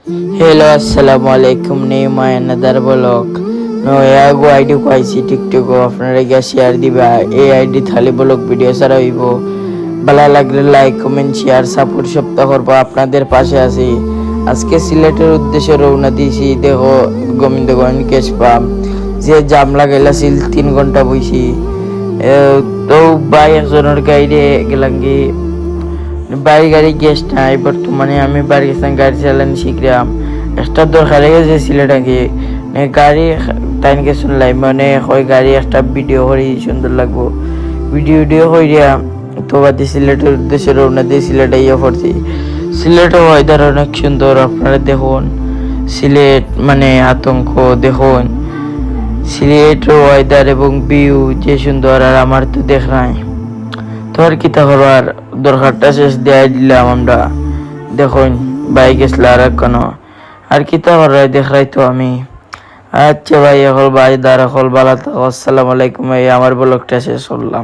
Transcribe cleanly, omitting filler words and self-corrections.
Hello, assalamu alaikum. Name my another blog. No, go ID ko IC TikTok ko আপনারা গিয়া share দিবা। এই ID খালি blog video ছাড়া হইব। ভালো লাগলে লাইক কমেন্ট শেয়ার সাপোর্ট সপ্তাহ করবো আপনাদের পাশে আছি। আজকে সিলেটের উদ্দেশ্যে রওনা দিয়েছি। দেখো গোবিন্দগঞ্জ কেশ পাম্প যে জাম লাগাইলা ছিল 3 ঘন্টা বইছি। তো ভাই একজনের গাড়ি গেলাম কি বাড়ি গাড়ি গেস্ট নাই বর্তমানে আমি বাড়ি গেছিলাম গাড়ি চালানো শিখলাম একটা দরকার গেছে সিলেটাকে গাড়ি তাইনকে শুনলাই মানে হয় গাড়ি একটা ভিডিও করি সুন্দর লাগবো ভিডিও করিয়া তো বাদে সিলেটের উদ্দেশ্যে রওনা দিয়ে সিলেটে ইয়ে করছি। সিলেটের ওয়েদার অনেক সুন্দর, আপনারা দেখুন সিলেট মানে আতঙ্ক দেখুন সিলেটের ওয়েদার এবং ভিউ যে সুন্দর। আর আমার তো দেখ নাই তো আর কিতা করবার দরকারটা শেষ দেয় দিলাম আমরা। দেখুন বাইক আসলে আর কোনো আর কিতা করাই দেখাই তো আমি। আচ্ছা ভাই এখন ভাই দ্বারা হল বালা থাকো। আসসালামু আলাইকুম। এই আমার ব্লগটা শেষ করলাম।